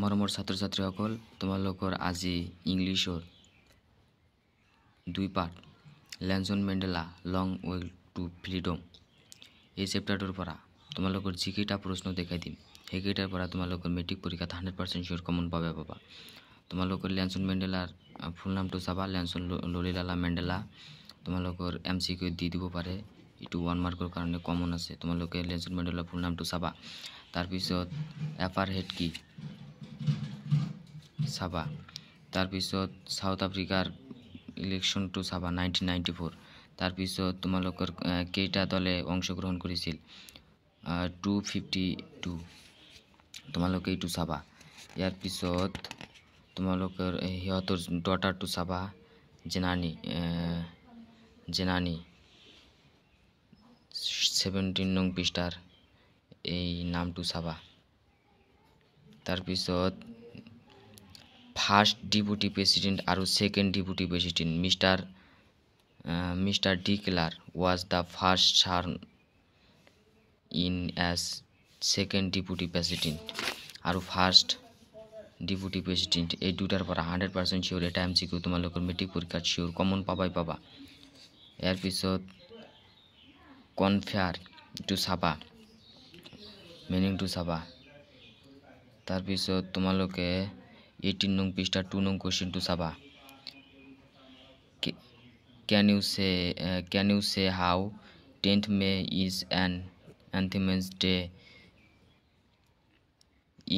মৰমৰ ছাত্ৰ ছাত্ৰীসকল তোমালোকৰ আজি ইংলিছৰ 2 পাঠ Nelson Mandela long way to freedom এই চেপ্টাৰটোৰ পৰা তোমালোকৰ যিকেইটা প্ৰশ্ন দেখাই দিম সেইকেইটাৰ পৰা তোমালোকৰ মেট্ৰিক পৰীক্ষাত 100% শিওৰ কমন পাবা তোমালোকৰ লেনছন মেণ্ডেলাৰ ফুল নামটো চাবা লেনছন ললিলালা মেণ্ডেলা তোমালোকৰ MCQ দি দিব পাৰে ইটো 1 মাৰ্কৰ কাৰণে কমন আছে তোমালোকে লেনছন মেণ্ডেলাৰ ফুল নামটো চাবা তাৰ পিছত এপাৰহেড কি চাবা তাৰ পিছত সাউথ আফ্ৰিকাৰ ইলেকশনটো চাবা 1994 তাৰ পিছত তোমালোকৰ কেইটা দলে অংশগ্ৰহণ কৰিছিল 252 তোমালোকে এইটো চাবা ইয়াৰ পিছত তোমালোকৰ হিয়তৰ ডটাৰটো চাবা জেনানি 17 নং পৃষ্ঠাৰ এই নামটো চাবা তাৰ পিছত ফার্স্ট ডিপুটি প্রেসিডেন্ট और second deputy president mister de Klerk was the first सर्न इन एज सेकेंड डिपुटी प्रेसिडेंट और फार्स्ट डिपुटी प्रेसिडेंट এই দুটার পৰা 100% শিওৰ এটা MCQ তোমালোকৰ মেট্ৰিক পৰীক্ষাত শিওৰ কমন পাবা ইয়াৰ পিছত কনফেয়াৰ টু চাবা মিনিংটো চাবা তাৰ পিছত তোমালোকে 18 নং পৃষ্ঠা 2 নং কোশ্চেন টু চাবা can you say how 10th May is an Independence Day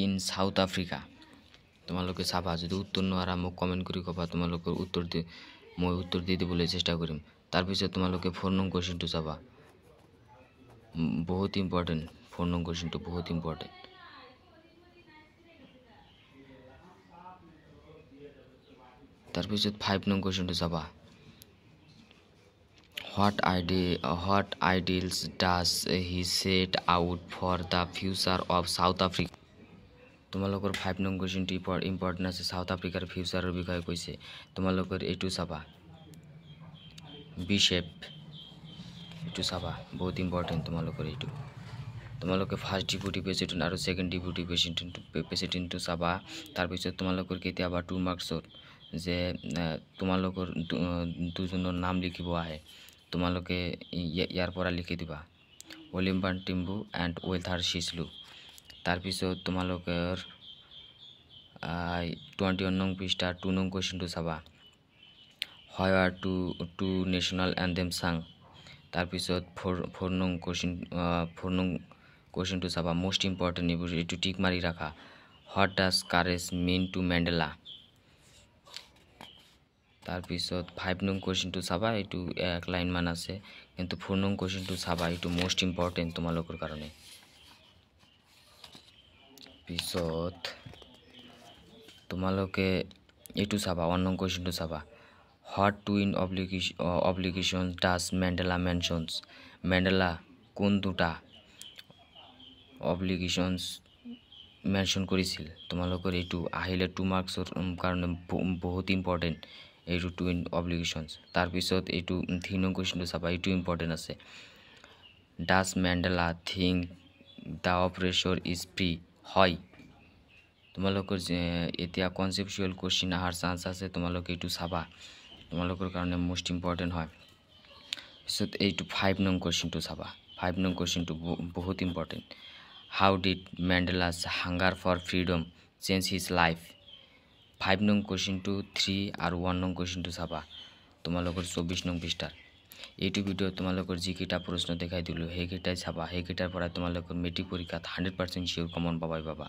in South Africa তোমালোকে চাবা যদি উত্তর নোৱাৰা মোক কমেন্ট কৰি কবা তোমালোকৰ উত্তৰ দি মই উত্তৰ দি দিবলৈ চেষ্টা কৰিম তাৰ পিছত তোমালোকে 4 নং কোশ্চেন টু চাবা বহুত ইম্পৰ্টেন্ট 4 নং কোশ্চেন টু বহুত ইম্পৰ্টেন্ট তাৰ পিছত 5 নং কোশ্চেনটো চাবা what ideals does he set out for the future of South Africa তোমালোকৰ 5 নং কোশ্চেনটো ইম্পৰ্টেন্ট আছে সাউথ আফ্ৰিকাৰ ফিউচাৰৰ বিষয়ে কৈছে তোমালোকৰ এইটো চাবা বি শেপ এইটো চাবা বহুত ইম্পৰ্টেন্ট তোমালোকৰ এইটো তোমালোকে ফাৰ্স্ট ডিপুটি প্ৰেসিডেন্ট আৰু সেকেন্ড ডিপুটি প্ৰেসিডেন্টটো চাবা তাৰ পিছত তোমালোকৰ কেতিয়াবা 2 মাৰ্কছত যে তোমালোকৰ দুজনৰ নাম লিখিব আহে তোমালোকে ইয়াৰ পৰা লিখি দিবা অলিম্পান টিম্বু এন্ড ওয়েথাৰ শিসলু তাৰ পিছত তোমালোকৰ 21 নং পৃষ্ঠা 2 নং কোশ্চেনটো চাবা হোয়াৰ টু ন্যাশনাল অ্যান্থেম সাং তাৰ পিছত 4 নং কোশ্চেনটো চাবা মোস্ট ইম্পৰ্টেন্ট এইটো টিক মাৰি ৰাখা what does courage mean to Mandela তাৰ পিছত 5 নং কোশ্চেনটো চাবা এইটো এক লাইন মান আছে কিন্তু 4 নং কোশ্চেনটো চাবা এইটো মোস্ট ইম্পৰ্টেন্ট তোমালোকৰ কাৰণে পিছত তোমালোকে এইটো চাবা 1 নং কোশ্চেনটো চাবা what to in obligation does Mandela mentions Mandela কোন দুটা অব্লিগেশনস মেনশন কৰিছিল তোমালোকৰ এইটো আহিলে 2 মাৰ্কছৰ কাৰণে বহুত ইম্পৰ্টেন্ট এইটো টু ইন অব্লিগেশনস তাৰ পিছত এইটো 3 নং কোশ্চেনটো চাবা এইটো ইম্পৰ্টেন্ট আছে does Mandela think the operation is free হয় তোমালোকৰ এতিয়া কনসেপচুৱেল কোশ্চেন আহাৰ চান্স আছে তোমালোকে এইটো চাবা তোমালোকৰ কাৰণে মোস্ট ইম্পৰ্টেন্ট হয় পিছত এইটো 5 নং কোশ্চেনটো চাবা 5 নং কোশ্চেনটো বহুত important how did Mandela's hunger for freedom change his life 5 নং কোশ্চেনটো 3 আৰু 1 নং কোশ্চেনটো চাবা তোমালোকৰ 24 নং পৃষ্ঠাৰ এইটো ভিডিও তোমালোকৰ যিকেইটা প্ৰশ্ন দেখাই দিলো সেইকেইটাই চাবা সেইকেইটাৰ পৰা তোমালোকৰ মেট্ৰিক পৰীক্ষাত 100% শিওৰ কমন পাবা